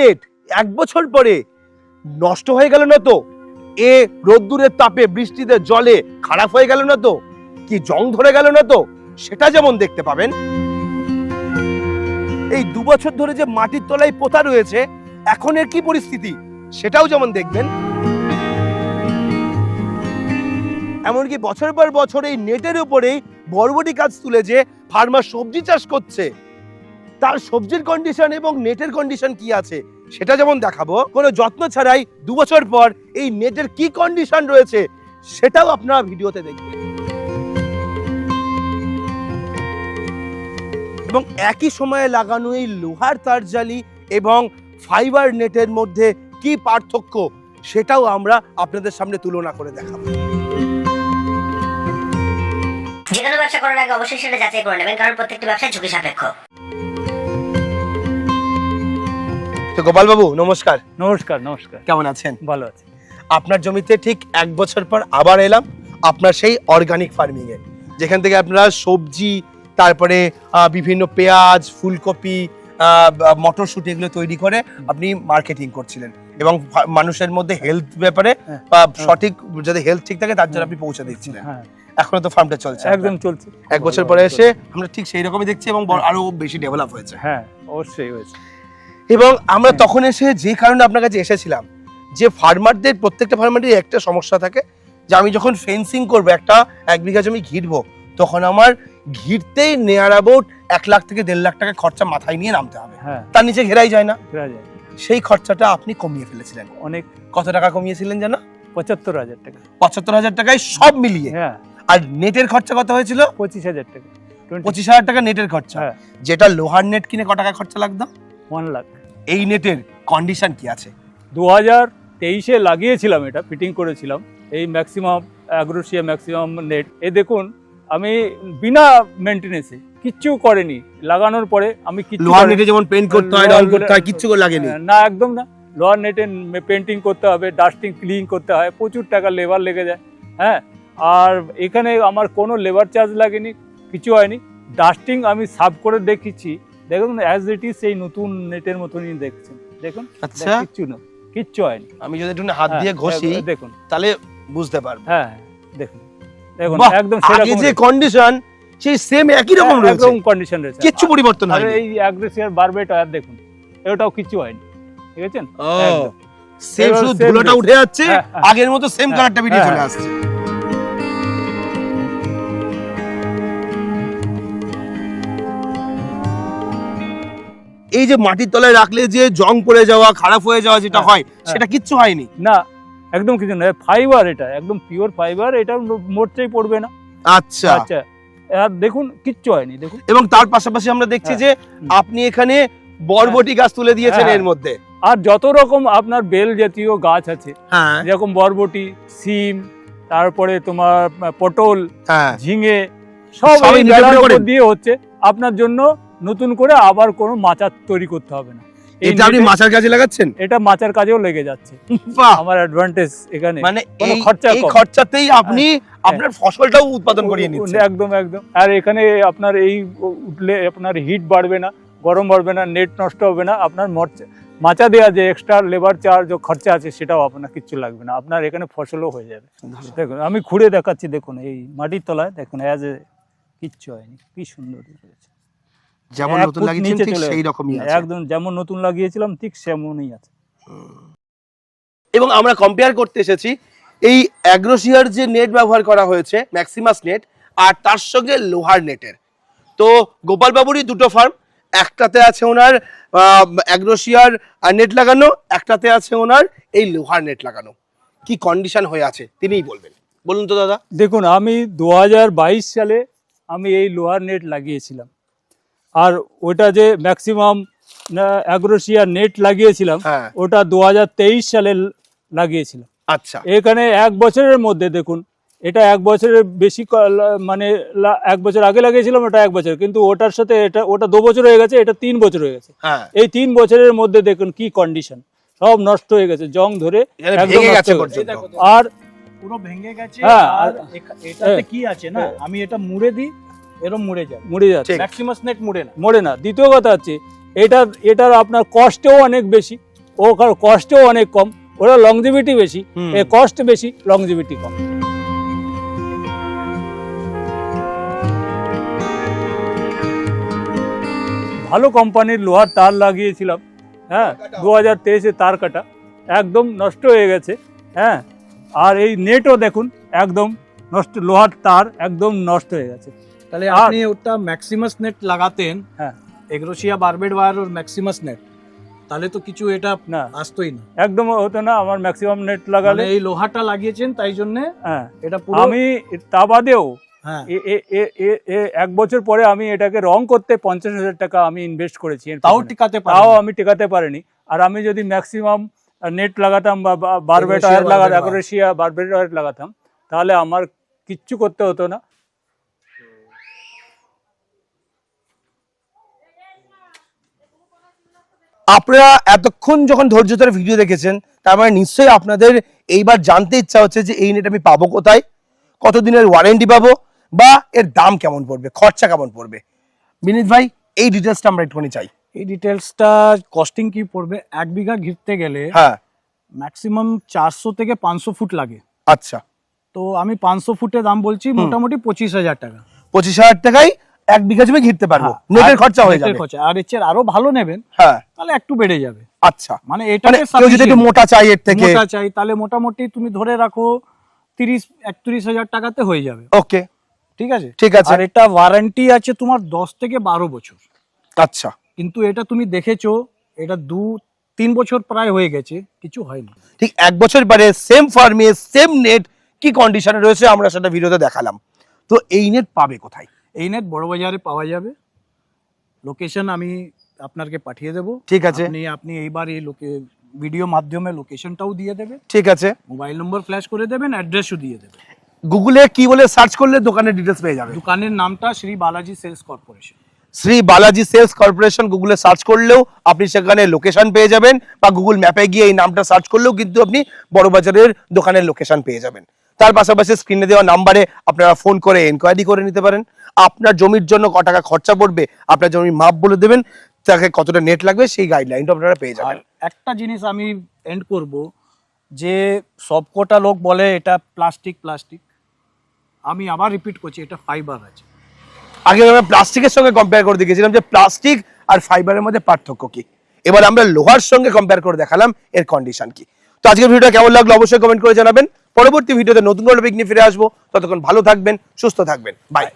Net 1 বছর পরে নষ্ট হয়ে গেল না তো? এ রোদ্দুরের তাপে বৃষ্টিতে জলে খারাপ হয়ে গেল না তো? কি জং ধরে গেল না তো? সেটা যেমন দেখতে পাবেন। এই 2 বছর ধরে যে মাটির তলায় পোতা রয়েছে এখন এর কি পরিস্থিতি সেটাও যেমন দেখবেন। এমনকি বছর পর বছর এই নেটের উপরেই বরবটি গাছ তুলে যে ফার্মার সবজি চাষ করছে তার সবজির কন্ডিশন এবং নেটের কন্ডিশন কি আছে সেটা যেমন দেখাবো। কোনো যত্ন ছাড়াই 2 বছর পর এই নেটের কি কন্ডিশন রয়েছে সেটাও আপনারা ভিডিওতে দেখবেন। এবং একই সময়ে লাগানো এই লোহার তারজালি এবং ফাইবার নেটের মধ্যে কি পার্থক্য সেটাও আমরা আপনাদের সামনে তুলনা করে দেখাবো। যে কোনো ব্যবসা করার আগে অবশ্যই সেটা যাচাই করে নেবেন, কারণ প্রত্যেকটি ব্যবসায় ঝুঁকি সাপেক্ষ। তো গোপাল বাবু নমস্কার। নমস্কার। নমস্কার, কেমন আছেন? ভালো আছি। আপনার জমিতে ঠিক 1 বছর পর আবার এলাম আপনার সেই অর্গানিক ফার্মিং এ, যেখান থেকে আপনারা সবজি তারপরে বিভিন্ন পেঁয়াজ ফুলকপি মটরশুঁটি এগুলো তৈরি করে আপনি মার্কেটিং করছিলেন এবং মানুষের মধ্যে হেলথ ব্যাপারে বা সঠিক যাতে হেলথ ঠিক থাকে তার জন্য আপনি পৌঁছে দিচ্ছিলেন। এখনো তো ফার্মটা চলছে? একদম চলছে। 1 বছর পরে এসে আমরা ঠিক সেই রকমই দেখছি এবং আরো বেশি ডেভেলপ হয়েছে। হ্যাঁ, অবশ্যই হয়েছে। এবং আমরা তখন এসে যে কারণে আপনার কাছে এসেছিলাম যে ফার্মারদের প্রত্যেকটা ফার্মারেরই একটা সমস্যা থাকে যে আমি যখন ফেন্সিং করবো একটা 1 বিঘা জমি ঘিরবো তখন আমার ঘিরতেই নিয়ার অ্যাবাউট 1 লাখ থেকে 1.5 লাখ টাকা খরচা মাথায় নিয়ে নামতে হবে, তার নিচে ঘেরাই যায় না। সেই খরচাটা আপনি কমিয়ে ফেলেছিলেন অনেক। কত টাকা কমিয়েছিলেন জানো? 75,000 টাকা। 75,000 টাকায় সব মিলিয়ে। আর নেটের খরচা কত হয়েছিল? 25,000 টাকা। 25,000 টাকা নেটের খরচা। যেটা লোহার নেট কিনে কত টাকা খরচা লাগতো? 1 লাখ। এই নেটের কন্ডিশন কি আছে? 2023-এ লাগিয়েছিলাম, এটা ফিটিং করেছিলাম এই ম্যাক্সিমাম অ্যাগ্রোসিয়া ম্যাক্সিমাম নেট। এই দেখুন আমি বিনা মেইনটেনেন্সে কিচ্ছু করেনি, লাগানোর পরে আমি কিছু লোহার নেটে যেমন পেইন্ট করতে হয় রং করতে হয় কিচ্ছু লাগেনি? না, একদম না। লোহার নেটে পেইন্টিং করতে হবে, ডাস্টিং ক্লিন করতে হয়, প্রচুর টাকা লেবার লেগে যায়। হ্যাঁ, আর এখানে আমার কোনো লেবার চার্জ লাগেনি, কিছু হয়নি। ডাস্টিং আমি সাফ করে দেখেছি, দেখুন অ্যাজ ইট ইজ সেই নতুন নেটের মতনই দেখছেন। দেখুন আচ্ছা, কিচ্ছু না, কিচ্ছু হয়নি। আমি যদি একটু হাত দিয়ে ঘষি দেখুন তাহলে বুঝতে পারবো। হ্যাঁ দেখুন, দেখুন একদম আগে যে কন্ডিশন সেই সেম একই রকম রয়েছে, একদম কন্ডিশন রয়েছে, কিচ্ছু পরিবর্তন হয়নি। আর এই অ্যাগ্রেসিয়ার বারবেট আর দেখুন এটাও কিচ্ছু হয়নি, ঠিক আছে? একদম সেম, শুধু ধুলোটা উঠে যাচ্ছে, আগের মতো সেম কালারটা বেরিয়ে চলে আসছে। এই যে মাটির তলায় রাখলে যে জং পড়ে যাওয়া খারাপ হয়ে যাওয়া যেটা হয় সেটা কিচ্ছু হয়নি না, একদম কিছু না। ফাইবার, এটা একদম পিওর ফাইবার, এটা মোটেই পড়বে না। আচ্ছা আচ্ছা, আর দেখুন কিচ্ছু হয়নি, দেখুন। এবং তার পাশাপাশি আমরা দেখছি যে আপনি এখানে বরবটি গাছ তুলে দিয়েছেন এর মধ্যে, আর যত রকম আপনার বেল জাতীয় গাছ আছে, যেরকম বরবটি, সিম, তারপরে তোমার পটল, ঝিঙে, সব এই বেলার উপর দিয়ে হচ্ছে। আপনার জন্য নতুন করে আবার কোনো মাচা তৈরি করতে হবে না। এটা আপনি মাচার কাজে লাগাচ্ছেন? এটা মাচার কাজেও লেগে যাচ্ছে। আমার অ্যাডভান্টেজ এখানে, মানে এই খরচাতেই আপনি আপনার ফসলটাও উৎপাদন করিয়ে নিচ্ছেন। একদম একদম। আর এখানে আপনার এই উঠলে আপনার হিট বাড়বে না, গরম বাড়বে না, নেট নষ্ট হবে না। আপনার মাচা দেওয়া যে এক্সট্রা লেবার চার্জ খরচা আছে সেটাও আপনার কিচ্ছু লাগবে না, আপনার এখানে ফসলও হয়ে যাবে। দেখুন আমি খুঁড়ে দেখাচ্ছি, দেখুন এই মাটির তলায় দেখুন অ্যাজ এ কিচ্ছু হয়নি, কি সুন্দর হয়েছে। যেমন নতুন লাগিয়েছেন ঠিক সেই রকমই আছে, একদম যেমন নতুন লাগিয়েছিলাম ঠিক সেমনই আছে। এবং আমরা কম্পেয়ার করতে এসেছি এই অ্যাগ্রোসিয়ার যে নেট ব্যবহার করা হয়েছে ম্যাক্সিমাস নেট আর তার সঙ্গে লোহার নেটের। তো গোপাল বাবুরই দুটো ফার্ম, একটাতে আছে ওনার অ্যাগ্রোসিয়ার নেট লাগানো, একটাতে আছে ওনার এই লোহার নেট লাগানো। কি কন্ডিশন হয়ে আছে তিনিই বলবেন, বলুন তো দাদা। দেখুন আমি 2022 সালে আমি এই লোহার নেট লাগিয়েছিলাম, আর ওটা যে ম্যাক্সিমাম অ্যাগ্রোসিয়া নেট লাগিয়েছিলাম ওটা 2023 সালে লাগিয়েছিলাম। আচ্ছা, এখানে 1 বছরের মধ্যে দেখুন, এটা 1 বছরের বেশি, মানে 1 বছর আগে লাগিয়েছিলাম ওটা 1 বছর, কিন্তু ওটার সাথে ওটা 2 বছর হয়ে গেছে, এটা 3 বছর হয়ে গেছে। এই 3 বছরের মধ্যে দেখুন কি কন্ডিশন, সব নষ্ট হয়ে গেছে, জং ধরে আর পুরো ভেঙে গেছে। আর এটাতে কি আছে না, আমি এটা মুড়ে দিই, এরকম মুড়ে যাচ্ছে, ম্যাক্সিমাস নেট মুড়ে না। দ্বিতীয় কথা হচ্ছে এটার আপনার কষ্টও অনেক বেশি, ও কস্টও অনেক কম, ওরা লংজিভিটি বেশি, হুম। এ কস্ট বেশি, লংজিভিটি কম। ভালো কোম্পানির লোহার তার লাগিয়েছিলাম, হ্যাঁ, 2023-এ তার কাটা একদম নষ্ট হয়ে গেছে, হ্যাঁ। আর এই নেটও দেখুন একদম নষ্ট, লোহার তার একদম নষ্ট হয়ে গেছে। তাহলে আর- আপনি ওটা ম্যাক্সিমাস নেট লাগাতেন, হ্যাঁ। এগ্রোসিয়া বারবেড ওয়্যার ওর ম্যাক্সিমাস নেট, তাহলে তো কিছু এটা না, আসতোই না। একদম হতো না। আমার ম্যাক্সিমাম নেট মানে লাগালে, এই লোহাটা লাগিয়েছেন তাই জন্য হ্যাঁ, এটা পুরো আমি তা বাদেও হ্যাঁ এক বছর পরে আমি এটাকে রং করতে 50,000 টাকা আমি ইনভেস্ট করেছি, এর তাও পেছনে। টিকাতে তাও পারেন। আমি টেকাতে পারিনি। আর আমি যদি ম্যাক্সিমাম নেট লাগাতাম বা বারবেট Agrosia ওয়্যার লাগাতাম, barbed wire। অ্যাগ্রোসিয়া বারবেট ওয়্যার লাগাতাম, তাহলে আমার কিচ্ছু করতে হতো না। আপনারা এতক্ষণ যখন ধৈর্য ধরে ভিডিও দেখেছেন, তার মানে নিশ্চয়ই আপনাদের এইবার জানতে ইচ্ছা হচ্ছে যে এই নেট আমি পাবো কোথায়, কতদিনের ওয়ারেন্টি পাবো, বা এর দাম কেমন পড়বে, খরচা কেমন পড়বে। বিনীত ভাই, এই ডিটেলসটা আমরা একটুখানি চাই। এই ডিটেলসটা কস্টিং কি পড়বে, 1 বিঘা ঘিরতে গেলে হ্যাঁ, ম্যাক্সিমাম 400 থেকে 500 ফুট লাগে। আচ্ছা, তো আমি 500 ফুটের দাম বলছি মোটামুটি 25,000 টাকা। 25,000 টাকায় 1 বিঘা জমি ঘিরতে পারবো, হ্যাঁ, নেটের আর খরচা হয়ে নেটের যাবে। খরচা। আর এর চেয়ে আরো ভালো নেবেন হ্যাঁ, তাহলে একটু বেড়ে যাবে। আচ্ছা, মানে মানে এটাকে কেউ যদি একটু মোটা চাই এর থেকে, মোটা চাই তাহলে মোটামুটি তুমি ধরে রাখো 30-31,000 টাকাতে হয়ে যাবে। ওকে, ঠিক আছে, ঠিক আছে। আর এটা ওয়ারেন্টি আছে তোমার 10 থেকে 12 বছর। আচ্ছা, কিন্তু এটা তুমি দেখেছো, এটা 2-3 বছর প্রায় হয়ে গেছে, কিছু হয়নি। ঠিক 1 বছর পরে সেম ফার্মে সেম নেট কি কন্ডিশনে রয়েছে আমরা সেটা ভিডিওতে দেখালাম। তো এই নেট পাবে কোথায়? এই নেট বড় বাজারে পাওয়া যাবে, লোকেশন আমি আপনাকে পাঠিয়ে দেবো। ঠিক আছে, আপনি এইবার এই ভিডিও মাধ্যমে লোকেশনটাও দিয়ে দেবেন, ঠিক আছে। মোবাইল নম্বর ফ্ল্যাশ করে দেবেন, অ্যাড্রেসও দিয়ে দেবেন। গুগলে কি বলে সার্চ করলে দোকানের ডিটেলস পেয়ে যাবে? দোকানের নামটা Shri Balaji sales corporation. Shri Balaji sales corporation গুগলে সার্চ করলেও আপনি সেখানে লোকেশন পেয়ে যাবেন, বা গুগল ম্যাপে গিয়ে এই নামটা সার্চ করলেও কিন্তু আপনি বড়বাজারের দোকানের লোকেশন পেয়ে যাবেন। তার পাশাপাশি স্ক্রিনে দেওয়া নাম্বারে আপনারা ফোন করে এনকোয়ারি করে নিতে পারেন। আপনার জমির জন্য ক টাকা খরচা পড়বে, আপনার জমির মাপ বলে দেবেন, তাকে কতটা নেট লাগবে সেই গাইডলাইনটা আপনারা পেয়ে আর যাবেন। একটা জিনিস আমি এন্ড করব, যে সবকটা লোক বলে এটা প্লাস্টিক প্লাস্টিক, আমি আবার রিপিট করছি, এটা ফাইবার আছে। আগে আমরা প্লাস্টিকের সঙ্গে কম্পেয়ার করে দেখেছিলাম যে প্লাস্টিক আর ফাইবারের মধ্যে পার্থক্য কি। এবার আমরা লোহার সঙ্গে কম্পেয়ার করে দেখালাম এর কন্ডিশন কি। তো আজকের ভিডিওটা কেমন লাগলো অবশ্যই কমেন্ট করে জানাবেন। পরবর্তী ভিডিওতে নতুন কোনো টপিক নিয়ে ফিরে আসবো। ততক্ষণ ভালো থাকবেন, সুস্থ থাকবেন, বাই।